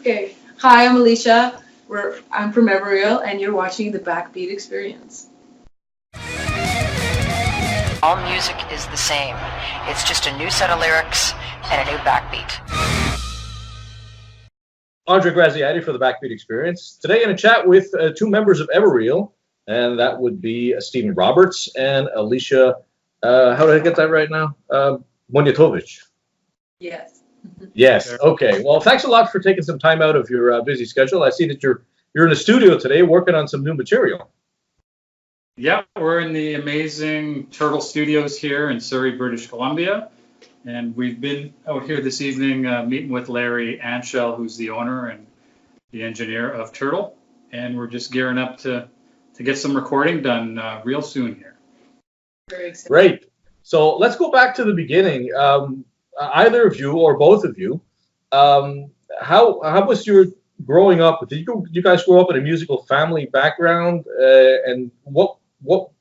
Okay. Hi, I'm Alicia. I'm from Evereal, and you're watching the Backbeat Experience. All music is the same. It's just a new set of lyrics and a new backbeat. AndreGraziadei for the Backbeat Experience. Today, in a chat with two members of Evereal, and that would be Stephen Roberts and Alicja. How did I get that right now? Moniatowicz. Yes. Yes. Okay. Well, thanks a lot for taking some time out of your busy schedule. I see that you're in the studio today working on some new material. Yeah, we're in the amazing Turtle Studios here in Surrey, British Columbia. And we've been out here this evening meeting with Larry Anshell, who's the owner and the engineer of Turtle. And we're just gearing up to get some recording done real soon here. Very excited. Great. So let's go back to the beginning. Either of you or both of you, how was your growing up? Did you guys grow up in a musical family background? And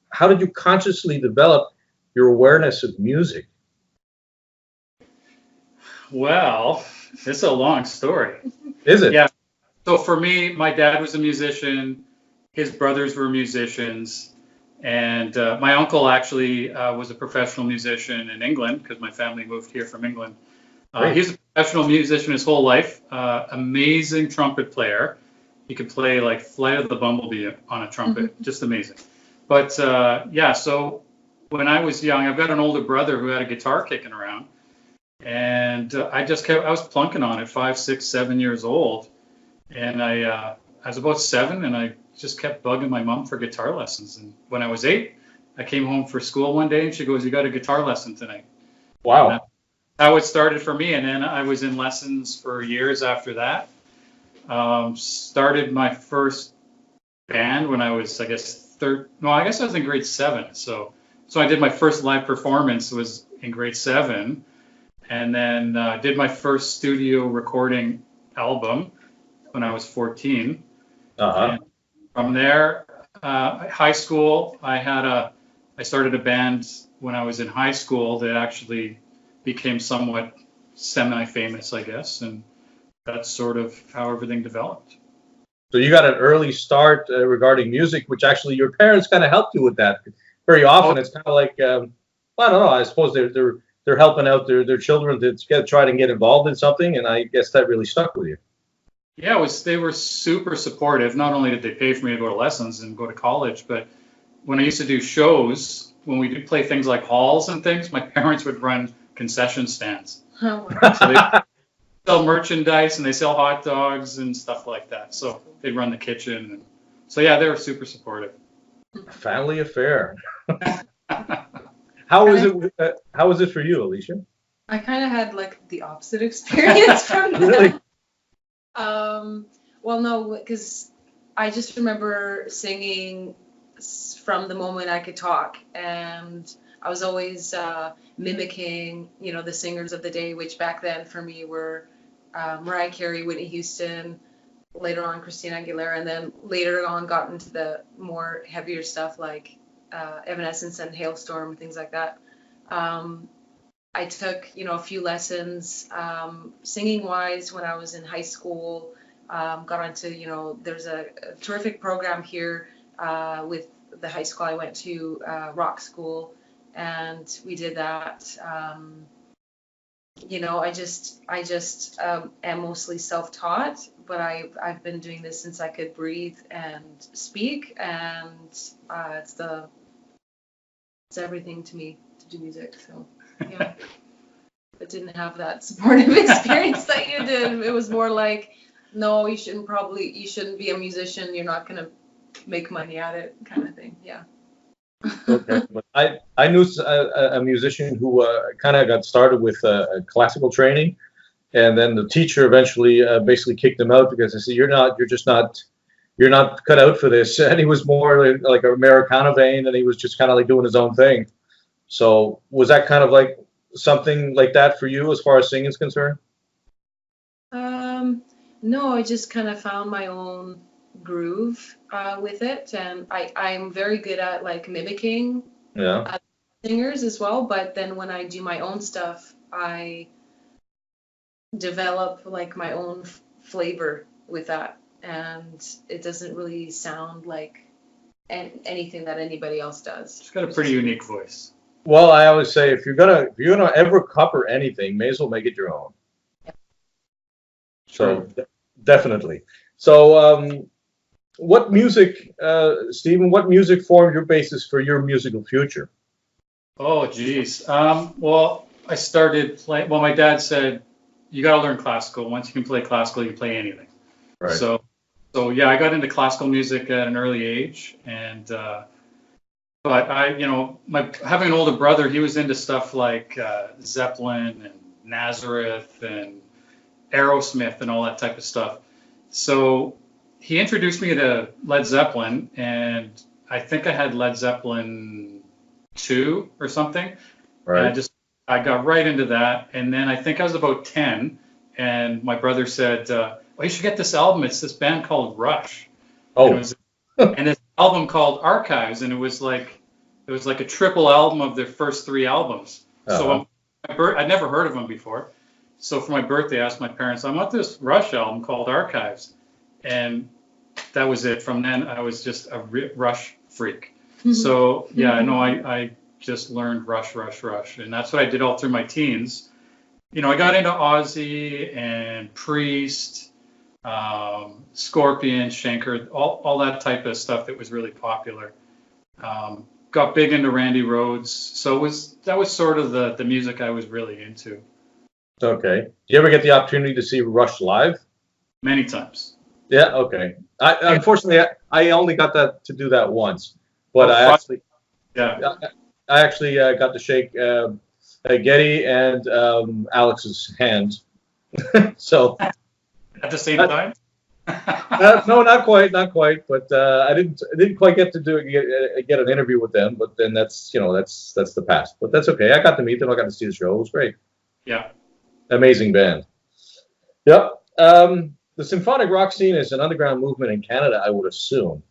how did you consciously develop your awareness of music? Well, it's a long story. Is it? Yeah. So for me, my dad was a musician. His brothers were musicians. And my uncle actually was a professional musician in England because my family moved here from England. He's a professional musician his whole life. Amazing trumpet player. He could play like Flight of the Bumblebee on a trumpet. Just amazing. But yeah, so when I was young, I've got an older brother who had a guitar kicking around. And I was plunking on it 5, 6, 7 years old. And I was about 7 and I just kept bugging my mom for guitar lessons. And when I was 8, I came home for school one day and she goes, "You got a guitar lesson tonight." Wow. And that's how it started for me. And then I was in lessons for years after that. Started my first band when I was, I guess I was in grade 7. So I did my first live performance was in grade 7. And then did my first studio recording album when I was 14. And from there, high school, I started a band when I was in high school that actually became somewhat semi-famous, I guess. And that's sort of how everything developed. So you got an early start regarding music, which actually your parents kind of helped you with that. Very often, it's kind of like, I don't know. I suppose they're helping out their children to try to get involved in something, and I guess that really stuck with you. Yeah, they were super supportive. Not only did they pay for me to go to lessons and go to college, but when I used to do shows, when we did play things like halls and things, my parents would run concession stands. Oh, wow. So they sell merchandise and they sell hot dogs and stuff like that. So they'd run the kitchen. And so yeah, they were super supportive. Family affair. How was it for you, Alicia? I kind of had like the opposite experience from that. Really? Well, no, because I just remember singing from the moment I could talk, and I was always mimicking, the singers of the day, which back then for me were Mariah Carey, Whitney Houston, later on Christina Aguilera, and then later on got into the more heavier stuff like Evanescence and Hailstorm, things like that. I took, a few lessons singing wise when I was in high school. Got onto, there's a terrific program here with the high school I went to, rock school, and we did that. I just am mostly self-taught, but I've been doing this since I could breathe and speak, and it's everything to me to do music. So yeah, I didn't have that supportive experience that you did. It was more like, no, you shouldn't be a musician. You're not gonna make money at it, kind of thing. Yeah. Okay, but I knew a musician who kind of got started with classical training, and then the teacher eventually basically kicked him out because they said you're not cut out for this. And he was more like an Americana vein, and he was just kind of like doing his own thing. So was that kind of like something like that for you as far as singing is concerned? No, I just kind of found my own groove with it, and I'm very good at like mimicking singers as well, but then when I do my own stuff, I develop like my own flavor with that, and it doesn't really sound like anything that anybody else does. She's got a pretty unique voice. Well, I always say if you're gonna ever cover anything, may as well make it your own. Yeah. So definitely. So what music, Stephen? What music formed your basis for your musical future? Oh, geez. Well, I started playing. Well, my dad said you got to learn classical. Once you can play classical, you can play anything. Right. So yeah, I got into classical music at an early age, and but having an older brother, he was into stuff like Zeppelin and Nazareth and Aerosmith and all that type of stuff. So he introduced me to Led Zeppelin, and I think I had Led Zeppelin 2 or something. Right. And I got right into that, and then I think I was about 10, and my brother said, "Well, you should get this album. It's this band called Rush." Oh. And this album called Archives, and it was like a triple album of their first 3 albums. Uh-huh. So I'd never heard of them before. So for my birthday, I asked my parents, "I want this Rush album called Archives," and that was it. From then, I was just a Rush freak. So yeah, I know I just learned Rush, and that's what I did all through my teens. I got into Ozzy and Priest, Scorpion, Schenker, all that type of stuff that was really popular. Got big into Randy Rhoads, so that was sort of the music I was really into. Okay. Did you ever get the opportunity to see Rush live? Many times. Yeah. Okay. Unfortunately, I only got to do that once, but I actually got to shake Geddy and Alex's hand. So at the same time. no, not quite, but I didn't quite get to get an interview with them. But then that's the past. But that's okay. I got to meet them. I got to see the show. It was great. Yeah. Amazing band. Yep. The symphonic rock scene is an underground movement in Canada, I would assume.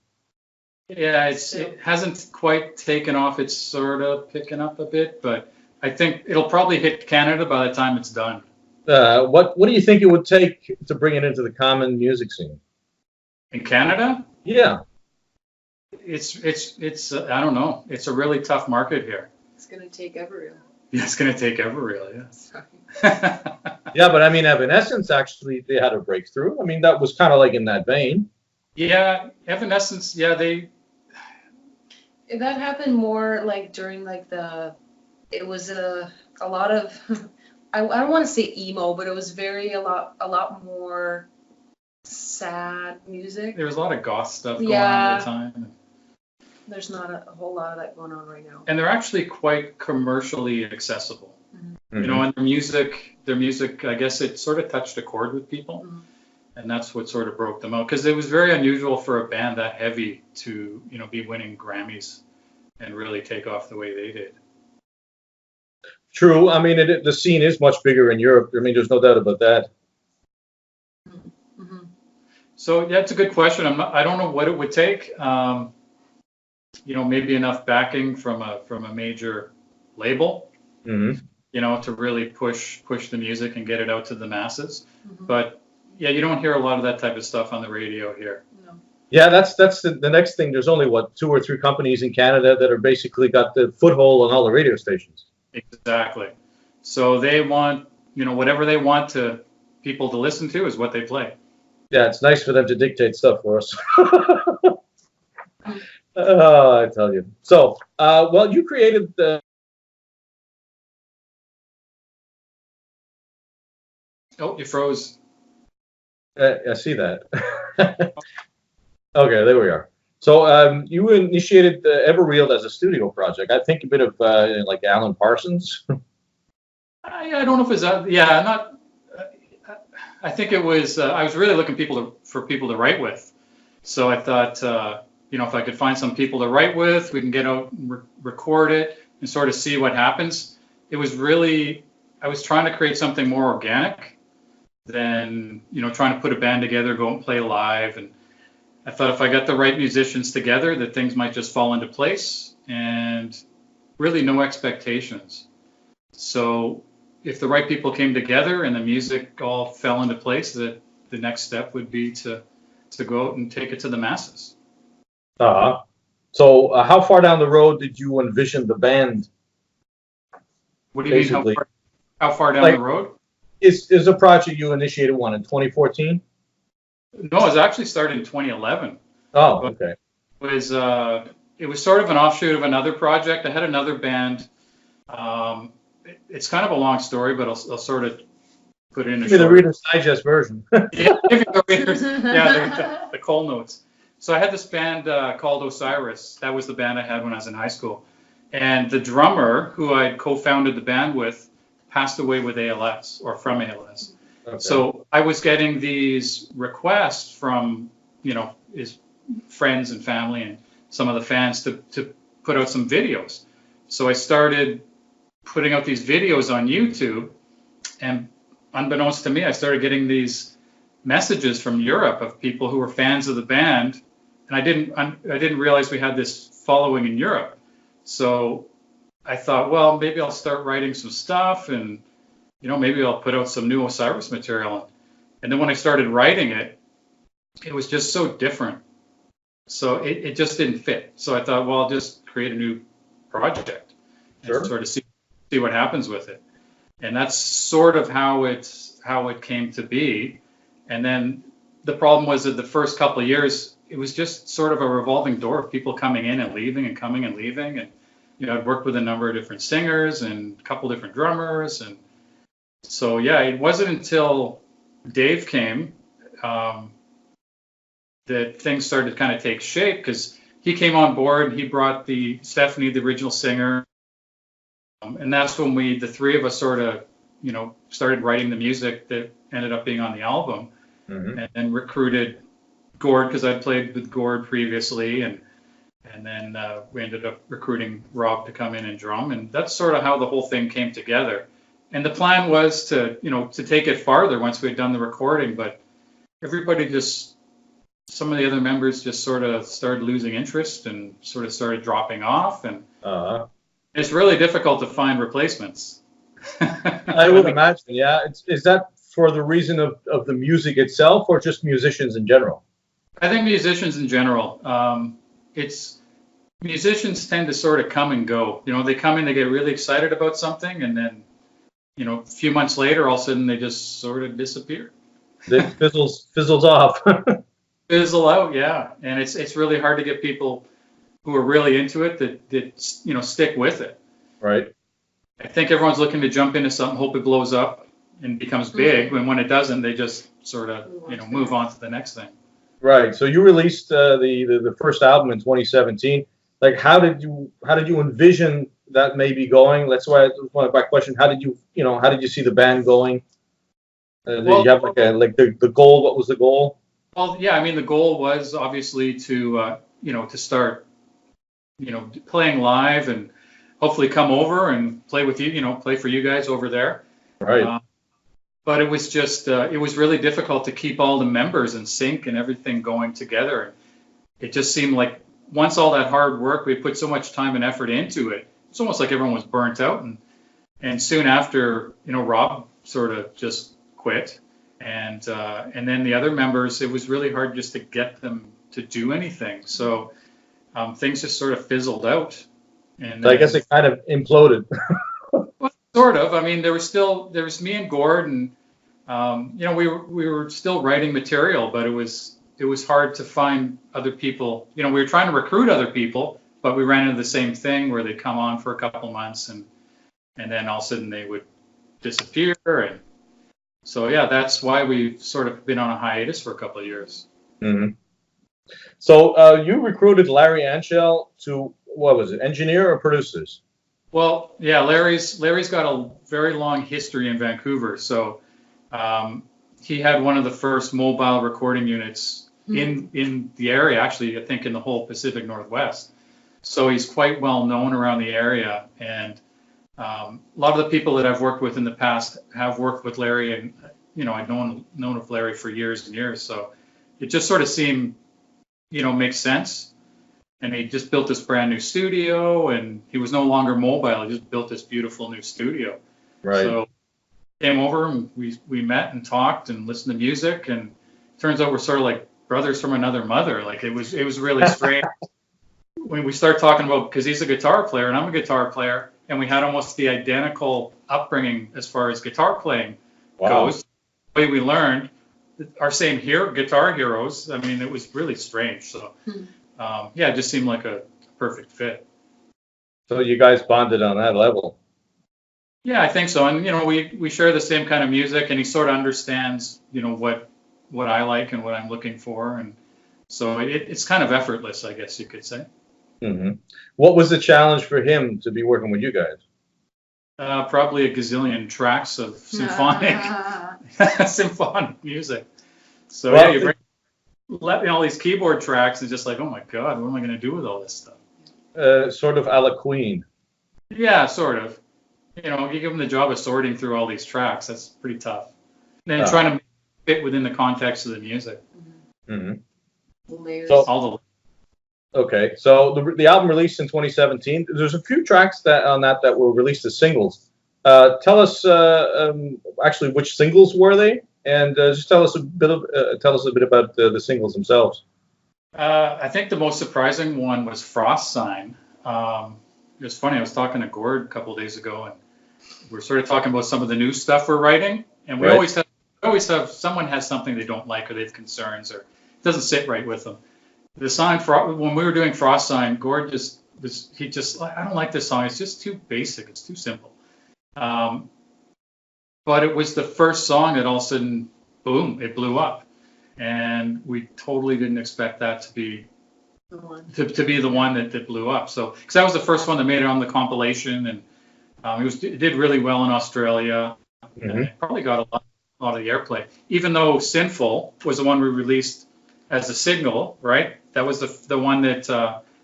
Yeah, it hasn't quite taken off. It's sort of picking up a bit, but I think it'll probably hit Canada by the time it's done. What do you think it would take to bring it into the common music scene? In Canada? Yeah. It's I don't know. It's a really tough market here. It's going to take Evereal. Yeah, it's going to take Evereal, yeah. Sorry. Yeah, but I mean, Evanescence, actually, they had a breakthrough. I mean, that was kind of like in that vein. Yeah, Evanescence, yeah, That happened more like during like it was a lot of, I don't want to say emo, but it was a lot more sad music. There was a lot of goth stuff going on at the time. There's not a whole lot of that going on right now. And they're actually quite commercially accessible. Mm-hmm. And their music, I guess it sort of touched a chord with people. Mm-hmm. And that's what sort of broke them out. Because it was very unusual for a band that heavy to, be winning Grammys and really take off the way they did. True. I mean, the scene is much bigger in Europe. I mean, there's no doubt about that. Mm-hmm. So, yeah, it's a good question. I don't know what it would take. Maybe enough backing from a major label, mm-hmm. To really push the music and get it out to the masses. Mm-hmm. But yeah, you don't hear a lot of that type of stuff on the radio here. No. Yeah, that's the next thing. There's only 2 or 3 companies in Canada that are basically got the foothold on all the radio stations. Exactly. So they want, whatever they want to people to listen to is what they play. Yeah, it's nice for them to dictate stuff for us. I tell you. So, well, you created the. Oh, you froze. I see that. Okay, there we are. So you initiated Evereal as a studio project. I think a bit of like Alan Parsons. I don't know if it's not. I think it was. I was really looking for people to write with. So I thought, if I could find some people to write with, we can get out and record it and sort of see what happens. It was really. I was trying to create something more organic than trying to put a band together, go and play live. And I thought if I got the right musicians together, that things might just fall into place, and really no expectations. So if the right people came together and the music all fell into place, that the next step would be to go out and take it to the masses. Uh-huh. So how far down the road did you envision the band? What do you mean, Basically, how far down like, the road? Is a project you initiated one in 2014? No, it was actually started in 2011. Oh, But okay. it was sort of an offshoot of another project. I had another band. It's kind of a long story, but I'll sort of put it in a Give me the short. Reader's Digest version. Yeah, give you the readers. Yeah, the Cole Notes. So I had this band called Osiris. That was the band I had when I was in high school. And the drummer who I co-founded the band with passed away with ALS, or from ALS. Okay. So I was getting these requests from, his friends and family and some of the fans to put out some videos. So I started putting out these videos on YouTube, and unbeknownst to me, I started getting these messages from Europe of people who were fans of the band, and I didn't realize we had this following in Europe. So I thought, well, maybe I'll start writing some stuff, and maybe I'll put out some new Osiris material. And then when I started writing it, it was just so different. So it just didn't fit. So I thought, well, I'll just create a new project and Sure. sort of see what happens with it. And that's sort of how it came to be. And then the problem was that the first couple of years, it was just sort of a revolving door of people coming in and leaving and coming and leaving. And, I'd worked with a number of different singers and a couple different drummers. And so, yeah, it wasn't until Dave came that things started to kind of take shape, because he came on board. He brought Stephanie, the original singer. And that's when the three of us sort of, started writing the music that ended up being on the album. Mm-hmm. And then recruited Gord, because I'd played with Gord previously, and then we ended up recruiting Rob to come in and drum, and that's sort of how the whole thing came together. And the plan was to take it farther once we had done the recording, but everybody some of the other members just sort of started losing interest and sort of started dropping off, and it's really difficult to find replacements. I would imagine, yeah. Is that for the reason of the music itself, or just musicians in general? I think musicians in general. Musicians tend to sort of come and go. They come in, they get really excited about something, and then, a few months later, all of a sudden they just sort of disappear. It fizzles off. Fizzle out, yeah. And it's really hard to get people who are really into it that stick with it. Right. I think everyone's looking to jump into something, hope it blows up and becomes big. And when it doesn't, they just sort of move on to the next thing. Right. So you released the first album in 2017. Like, how did you envision that maybe going? That's why my question. How did you see the band going? Did you have the goal? What was the goal? Well, yeah, I mean, the goal was obviously to start playing live and hopefully come over and play with you, play for you guys over there. Right. But it was just, it was really difficult to keep all the members in sync and everything going together. It just seemed like once all that hard work, we put so much time and effort into it, it's almost like everyone was burnt out. And soon after, Rob sort of just quit. And then the other members, it was really hard just to get them to do anything. So things just sort of fizzled out. And so I guess it kind of imploded. Well, sort of. I mean, there was me and Gord, and we were still writing material, but it was hard to find other people. We were trying to recruit other people, but we ran into the same thing where they'd come on for a couple months and then all of a sudden they would disappear. And so, yeah, that's why we've sort of been on a hiatus for a couple of years. Mm-hmm. So you recruited Larry Anshel to, what was it, engineer or producers? Well, yeah, Larry's got a very long history in Vancouver. So he had one of the first mobile recording units in the area, actually, I think in the whole Pacific Northwest. So he's quite well known around the area. And a lot of the people that I've worked with in the past have worked with Larry, and I've known of Larry for years and years. So it just sort of seemed, makes sense. And he just built this brand new studio, and he was no longer mobile. He just built this beautiful new studio. Right. So came over and we met and talked and listened to music, and turns out we're sort of like brothers from another mother. Like it was really strange when we start talking about, because he's a guitar player and I'm a guitar player, and we had almost the identical upbringing as far as guitar playing goes. The way we learned, our same guitar heroes. I mean, it was really strange. So yeah, it just seemed like a perfect fit. So you guys bonded on that level. Yeah, I think so. And we share the same kind of music, and he sort of understands what I like and what I'm looking for, and so it's kind of effortless, I guess you could say. Mm-hmm. What was the challenge for him to be working with you guys? Probably a gazillion tracks of symphonic music. So yeah, you bring all these keyboard tracks, and just like, oh my God, what am I going to do with all this stuff? Sort of a la Queen. Yeah, sort of. You give them the job of sorting through all these tracks. That's pretty tough. And then trying to fit within the context of the music. Layers. Okay, so the album released in 2017. There's a few tracks that were released as singles. Tell us actually which singles were they, and just tell us a bit about the singles themselves. I think the most surprising one was Frost Sign. It was funny. I was talking to Gord a couple of days ago, and we're sort of talking about some of the new stuff we're writing, and we always have someone has something they don't like, or they have concerns, or it doesn't sit right with them. The song when we were doing Frost Sign, Gord I don't like this song. It's just too basic. It's too simple. But it was the first song that all of a sudden, boom, it blew up, and we totally didn't expect that to be the one that blew up. So, because that was the first one that made it on the compilation, and it did really well in Australia. And it probably got a lot of the airplay, even though Sinful was the one we released as a single, right? That was the one that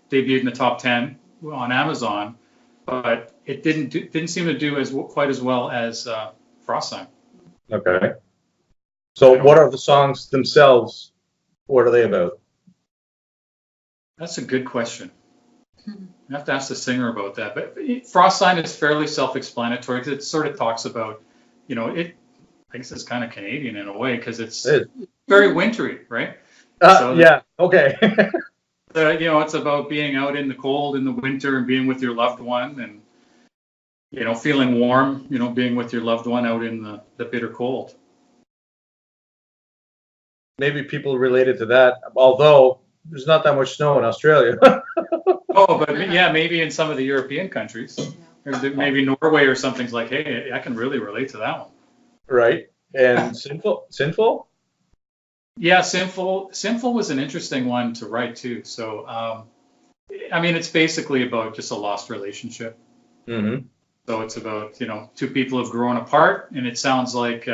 debuted in the top 10 on Amazon, but it didn't seem to do quite as well as Frost Sign. Okay. So what are the songs themselves? What are they about? That's a good question. You have to ask the singer about that. But Frost Sign is fairly self-explanatory, because it sort of talks about, I guess it's kind of Canadian in a way, because it's very wintry, right? Yeah. Okay. It's about being out in the cold in the winter and being with your loved one, and feeling warm, being with your loved one out in the bitter cold. Maybe people related to that, although there's not that much snow in Australia. But yeah, maybe in some of the European countries, maybe Norway or something's like, hey, I can really relate to that one. Right. And Sinful? Yeah, Sinful was an interesting one to write too. So, it's basically about just a lost relationship. Mm-hmm. So it's about, two people have grown apart, and it sounds like,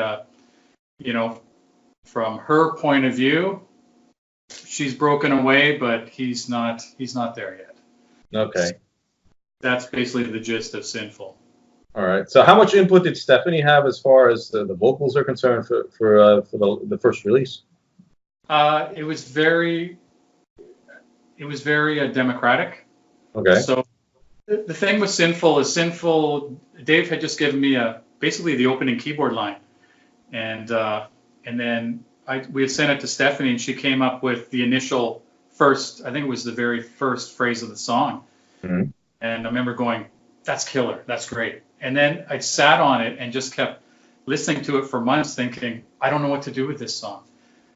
from her point of view, she's broken away, but he's not there yet. Okay. So that's basically the gist of Sinful. All right. So how much input did Stephanie have as far as the vocals are concerned for the first release? It was very democratic. Okay. So the thing with Sinful, Dave had just given me basically the opening keyboard line, and then we had sent it to Stephanie, and she came up with the initial first, I think it was the very first phrase of the song. Mm-hmm. And I remember going, that's killer, that's great. And then I sat on it and just kept listening to it for months, thinking, I don't know what to do with this song.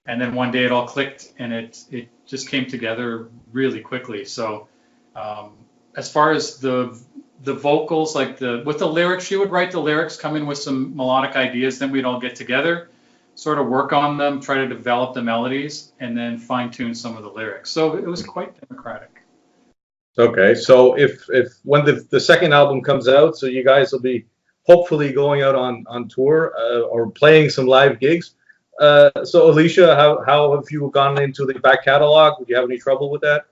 And then one day it all clicked, and it just came together really quickly. So as far as the vocals, with the lyrics, she would write the lyrics, come in with some melodic ideas, then we'd all get together, sort of work on them, try to develop the melodies, and then fine-tune some of the lyrics. So it was quite democratic. Okay, so if when the second album comes out, so you guys will be hopefully going out on tour or playing some live gigs. So Alicia, how have you gone into the back catalog? Would you have any trouble with that?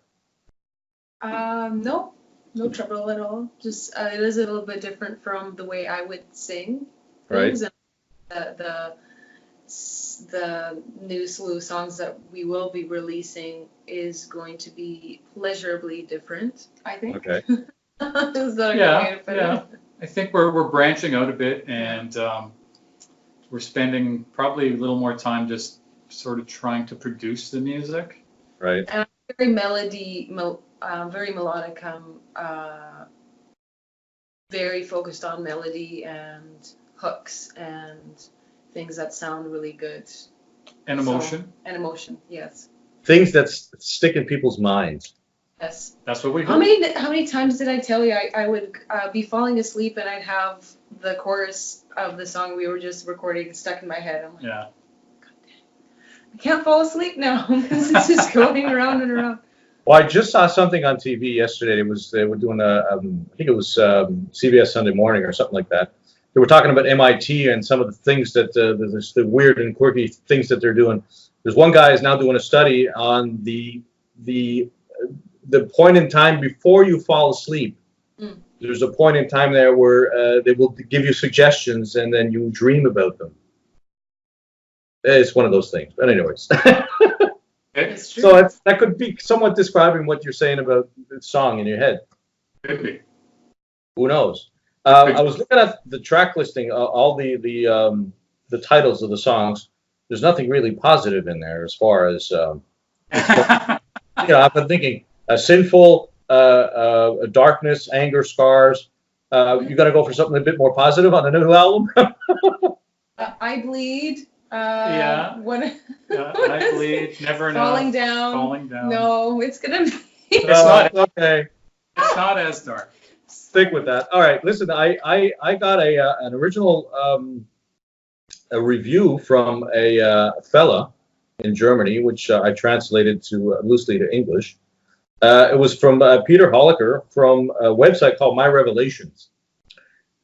No trouble at all. Just it is a little bit different from the way I would sing. Right. The new slew of songs that we will be releasing is going to be pleasurably different, I think. Okay. Is that a good way to put it? I think we're branching out a bit, and we're spending probably a little more time just sort of trying to produce the music. Right. And very very melodic. Very focused on melody and hooks and things that sound really good. And emotion. And emotion, yes. Things that stick in people's minds. Yes. That's what we How many times did I tell you I would be falling asleep and I'd have the chorus of the song we were just recording stuck in my head. I'm like, yeah. I can't fall asleep now because it's just going around and around. Well, I just saw something on TV yesterday. They were doing I think it was CBS Sunday Morning or something like that. They were talking about MIT and some of the things that the weird and quirky things that they're doing. There's one guy is now doing a study on the point in time before you fall asleep. Mm. There's a point in time there where they will give you suggestions and then you dream about them. It's one of those things. But anyways. So that could be somewhat describing what you're saying about the song in your head. Could be. Who knows? I was looking at the track listing, all the titles of the songs. There's nothing really positive in there as far as I've been thinking sinful, darkness, anger, scars. You got to go for something a bit more positive on the new album. I Bleed. I Bleed. Never enough. Falling down. No, it's gonna be. It's not okay. It's not as dark. Stick with that. All right. Listen, I got an original a review from a fella in Germany, which I translated loosely to English. It was from Peter Holliker from a website called My Revelations.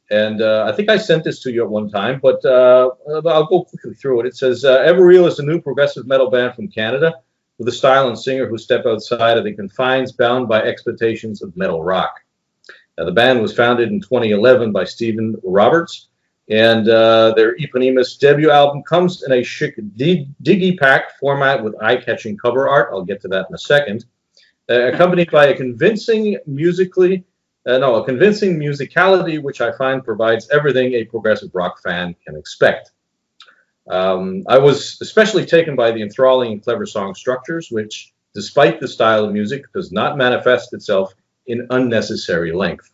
And I think I sent this to you at one time, but I'll go quickly through it. It says, Evereal is a new progressive metal band from Canada with a style and singer who step outside of the confines bound by expectations of metal rock. The band was founded in 2011 by Stephen Roberts, and their eponymous debut album comes in a chic digi-pack format with eye-catching cover art. I'll get to that in a second. Accompanied by a convincing musicality, which I find provides everything a progressive rock fan can expect. I was especially taken by the enthralling and clever song structures, which, despite the style of music, does not manifest itself in unnecessary length.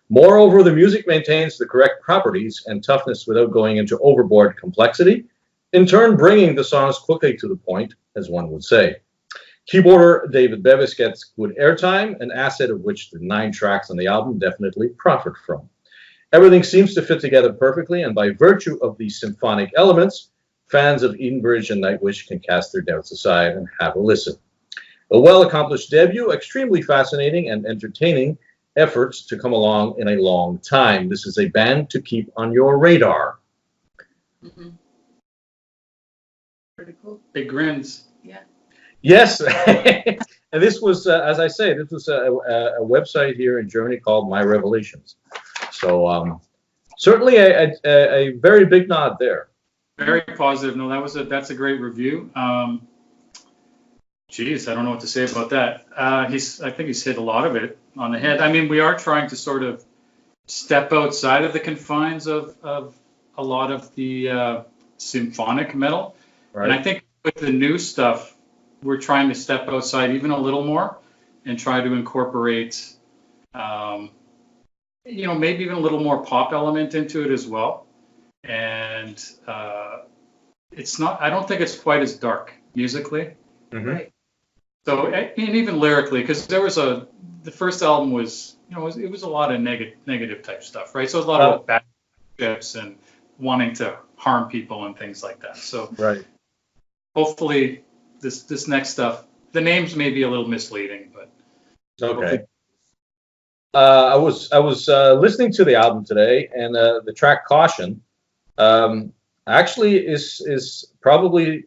Moreover, the music maintains the correct properties and toughness without going into overboard complexity, in turn bringing the songs quickly to the point, as one would say. Keyboarder David Bevis gets good airtime, an asset of which the 9 tracks on the album definitely profit from. Everything seems to fit together perfectly, and by virtue of these symphonic elements, fans of Edenbridge and Nightwish can cast their doubts aside and have a listen. A well-accomplished debut, extremely fascinating and entertaining efforts to come along in a long time. This is a band to keep on your radar. Mm-hmm. Pretty cool. Big grins. Yeah. Yes, and this was, as I say, this was a website here in Germany called My Revelations. So certainly a very big nod there. Very positive. No, that's a great review. Geez, I don't know what to say about that. I think he's hit a lot of it on the head. I mean, we are trying to sort of step outside of the confines of a lot of the symphonic metal, right. And I think with the new stuff, we're trying to step outside even a little more and try to incorporate, maybe even a little more pop element into it as well. And I don't think it's quite as dark musically. Mm-hmm. Right. So, and even lyrically, because the first album was, it was a lot of negative type stuff, right? So it was a lot of bad trips and wanting to harm people and things like that. So right. Hopefully this next stuff, the names may be a little misleading, but okay. I was listening to the album today, and the track "Caution" actually is probably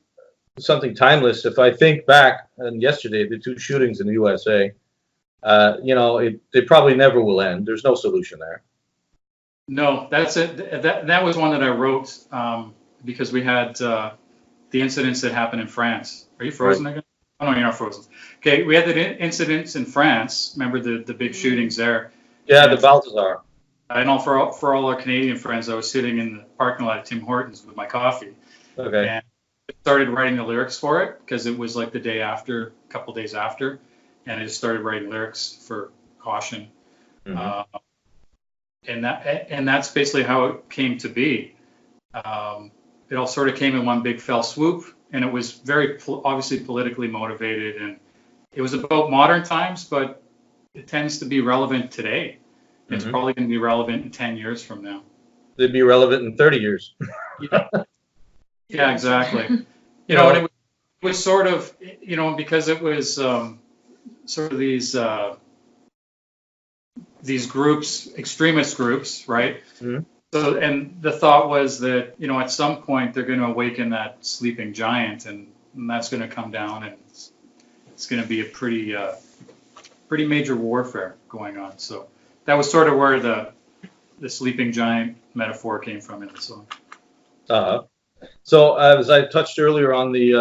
something timeless. If I think back on yesterday, the 2 shootings in the USA, they probably never will end. There's no solution there. No, that's it. That was one that I wrote because we had the incidents that happened in France. Are you frozen again? Oh, no, you're not frozen. Okay, we had the incidents in France. Remember the big shootings there? Yeah, the Balthazar. I know for all our Canadian friends, I was sitting in the parking lot of Tim Hortons with my coffee. Okay. started writing the lyrics for it because it was like the day after, a couple days after, and I just started writing lyrics for Caution. Mm-hmm. And that's basically how it came to be. It all sort of came in one big fell swoop, and it was very obviously politically motivated, and it was about modern times, but it tends to be relevant today. It's probably going to be relevant in 10 years from now. It'd be relevant in 30 years. Yeah, exactly. And it was sort of, because it was sort of these groups, extremist groups, right? Mm-hmm. So, and the thought was that, at some point they're going to awaken that sleeping giant, and that's going to come down, and it's going to be a pretty major warfare going on. So that was sort of where the sleeping giant metaphor came from in the song. So as I touched earlier on the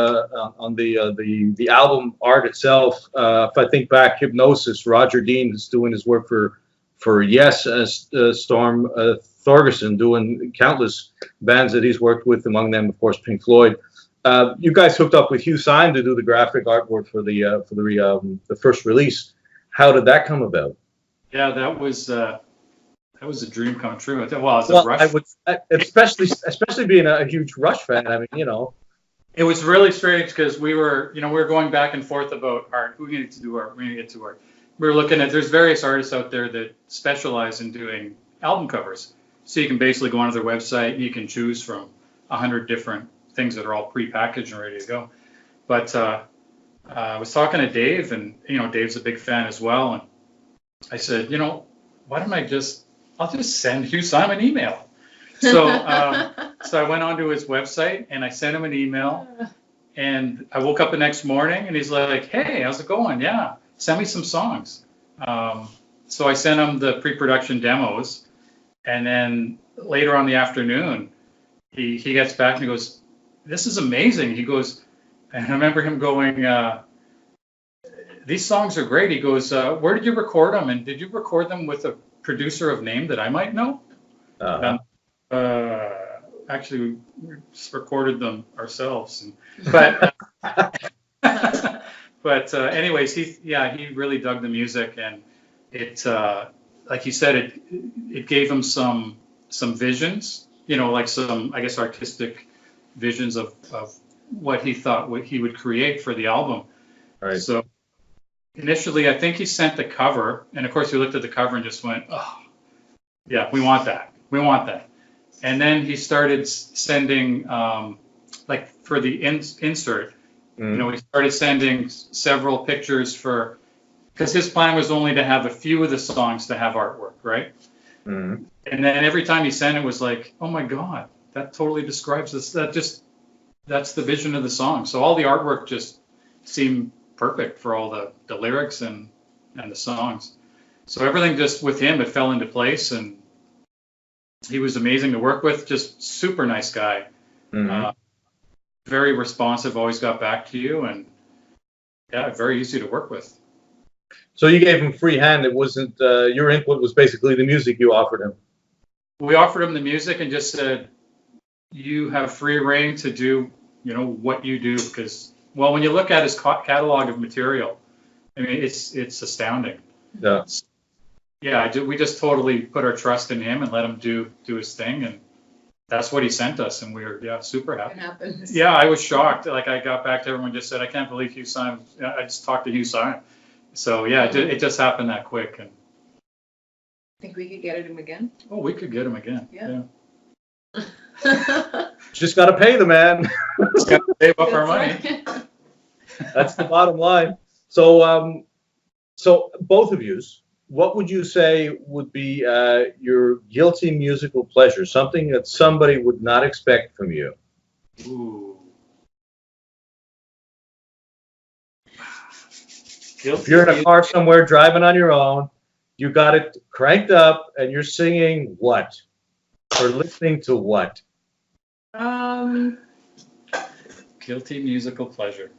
album art itself, if I think back, Hypnosis, Roger Dean is doing his work for Yes, Storm Thorgerson, doing countless bands that he's worked with, among them, of course, Pink Floyd. You guys hooked up with Hugh Syme to do the graphic artwork for the first release. How did that come about? Yeah, that was a dream come true. Well, it's a Rush. I would, especially being a huge Rush fan. I mean, It was really strange because we were going back and forth about art. We needed to do art. We needed to get to art. We were looking at, there's various artists out there that specialize in doing album covers. So you can basically go onto their website and you can choose from 100 different things that are all pre-packaged and ready to go. But I was talking to Dave, and Dave's a big fan as well. And I said, why don't I'll just send Hugh Syme an email. So I went onto his website and I sent him an email, and I woke up the next morning and he's like, hey, how's it going? Yeah, send me some songs. So I sent him the pre-production demos, and then later on the afternoon, he gets back and he goes, this is amazing. He goes, and I remember him going, these songs are great. He goes, where did you record them? And did you record them with a producer of name that I might know? Actually, we just recorded them ourselves. But anyways, he really dug the music, and it, like you said, it gave him some visions, like some, I guess, artistic visions of what he thought he would create for the album. Right. So initially, I think he sent the cover, and of course, we looked at the cover and just went, oh, yeah, we want that. And then he started sending, like for the insert, he started sending several pictures because his plan was only to have a few of the songs to have artwork, right? Mm-hmm. And then every time he sent it was like, oh my God, that totally describes this. That's the vision of the song. So all the artwork just seemed perfect for all the lyrics and the songs. So everything just with him, it fell into place, and he was amazing to work with. Just super nice guy. Mm-hmm. Very responsive, always got back to you, and yeah, very easy to work with. So you gave him free hand. It wasn't, your input was basically the music you offered him. We offered him the music and just said, you have free reign to do, what you do, because, well, when you look at his catalog of material, I mean, it's astounding. Yeah. Yeah, we just totally put our trust in him and let him do his thing, and that's what he sent us, and we were super happy. It happens. Yeah, I was shocked. Like, I got back to everyone and just said, I can't believe Hugh Syme. I just talked to Hugh Syme. So yeah, it just happened that quick. And think we could get him again? Oh, we could get him again. Yeah. Just got to pay the man. Just got to save up our money. Right. That's the bottom line. So, so both of you, what would you say would be your guilty musical pleasure? Something that somebody would not expect from you. Ooh. If you're in a car somewhere driving on your own, you got it cranked up, and you're singing what? Or listening to what? Guilty musical pleasure.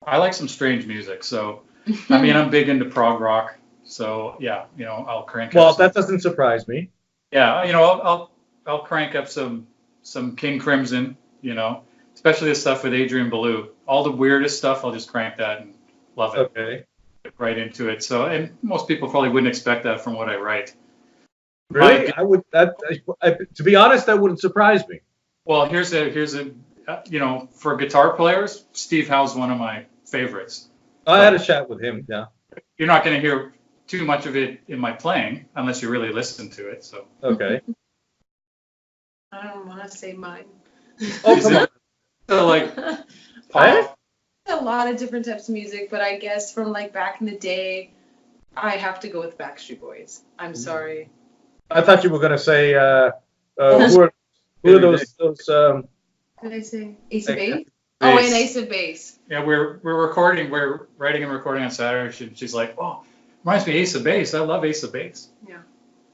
I like some strange music, so I mean, I'm big into prog rock, so yeah, I'll crank up. Well, that doesn't surprise me. Yeah, I'll crank up some King Crimson, especially the stuff with Adrian Belew. All the weirdest stuff, I'll just crank that and love it. Okay. Get right into it. So, and most people probably wouldn't expect that from what I write. Really? I would. To be honest, that wouldn't surprise me. Well, here's a for guitar players, Steve Howe's one of my favorites. I had a chat with him. Yeah. You're not going to hear too much of it in my playing unless you really listen to it. So. Okay. I don't want to say mine. Oh, come on. So like. Pop. A lot of different types of music, but I guess from like back in the day, I have to go with Backstreet Boys. I'm sorry. I thought you were going to say who are those? Did I say Ace of Base? Bass. Oh, and Ace of Base. Yeah, we're writing and recording on Saturday. She's like, oh, reminds me of Ace of Base. I love Ace of Base. Yeah.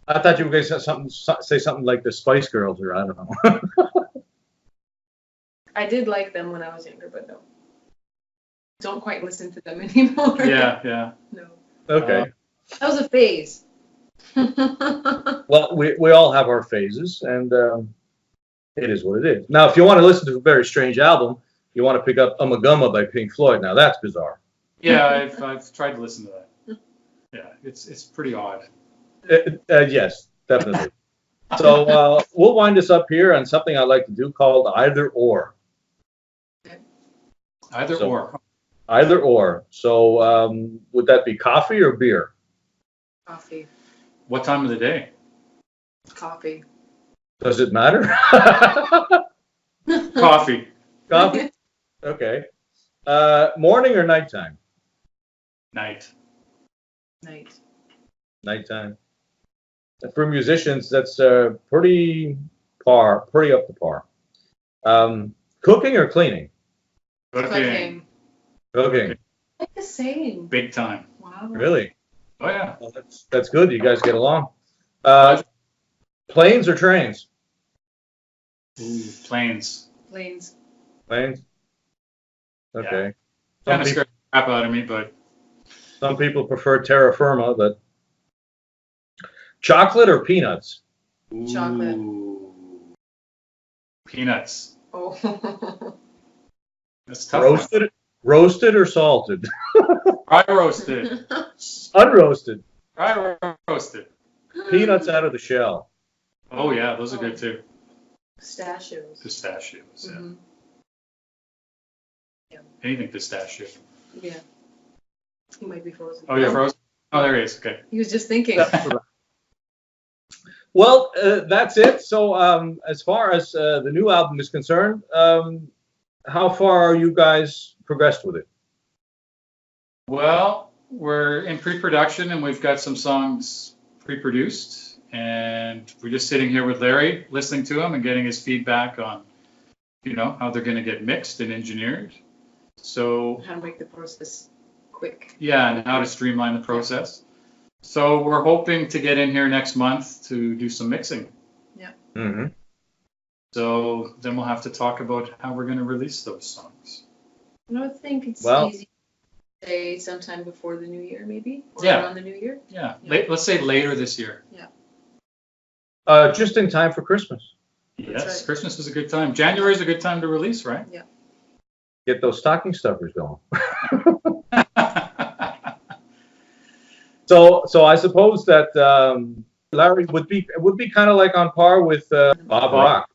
I thought you were going to say something like the Spice Girls, or I don't know. I did like them when I was younger, but no. Don't quite listen to them anymore. Yeah. No. Okay. That was a phase. Well, we all have our phases, and it is what it is. Now, if you want to listen to a very strange album, you want to pick up Ummagumma by Pink Floyd. Now, that's bizarre. Yeah, I've tried to listen to that. Yeah, it's pretty odd. Yes, definitely. So we'll wind this up here on something I like to do called Either Or. Either or. Either or. So would that be coffee or beer? Coffee. What time of the day? Coffee. Does it matter? Coffee. Coffee? Okay. Morning or nighttime? Night. Nighttime. For musicians, that's pretty up to par. Cooking or cleaning? Cooking. Cooking. Like the same. Big time. Wow. Really? Oh yeah. Well, that's good. You guys get along. Planes or trains? Ooh, planes. Planes. Planes. Okay. Kind of scared the crap out of me, but. Some people prefer terra firma, but chocolate or peanuts? Chocolate. Ooh. Peanuts. Oh. That's tough. Roasted or salted? Dry roasted. Unroasted. Dry roasted. Peanuts out of the shell. Oh yeah, those are good too. Pistachios. Pistachios. Yeah. Mm-hmm. Yeah. Anything pistachio. Yeah. He might be frozen. Oh, you're frozen? Oh, there he is. Okay. He was just thinking. Well, that's it. So as far as the new album is concerned, how far are you guys progressed with it? Well, we're in pre-production and we've got some songs pre-produced, and we're just sitting here with Larry, listening to him and getting his feedback on, how they're going to get mixed and engineered. So how to make the process quick. Yeah, and how to streamline the process. So we're hoping to get in here next month to do some mixing. Yeah. Mm-hmm. So then we'll have to talk about how we're going to release those songs. I think it's easy to say sometime before the new year, maybe? Or around the new year? Yeah. Let's say later this year. Yeah. Just in time for Christmas. Yes, right. Christmas is a good time. January is a good time to release, right? Yeah. Get those stocking stuffers going. So I suppose that Larry would be kind of like on par with Bob Rock.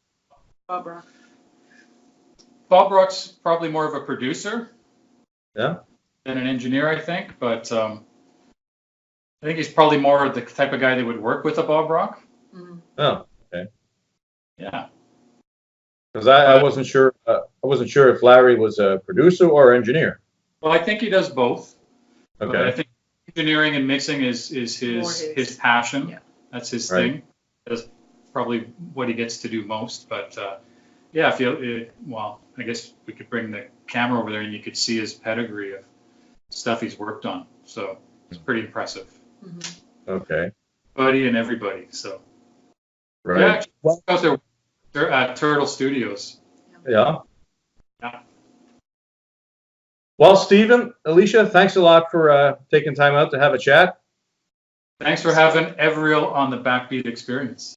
Bob Rock. Bob Rock's probably more of a producer. Yeah. Than an engineer, I think. But I think he's probably more the type of guy that would work with a Bob Rock. Mm-hmm. Oh, okay. Yeah. Because I wasn't sure. I wasn't sure if Larry was a producer or engineer. Well, I think he does both. Okay. But I think engineering and mixing is his passion. Yeah. That's his Right. thing. That's probably what he gets to do most. But yeah, I guess we could bring the camera over there and you could see his pedigree of stuff he's worked on. So it's pretty impressive. Mm-hmm. Okay. Buddy and everybody. So Right. yeah, actually, out there at Turtle Studios. Yeah. Yeah. Well, Stephen, Alicia, thanks a lot for taking time out to have a chat. Thanks for having Evereal on the Backbeat Experience.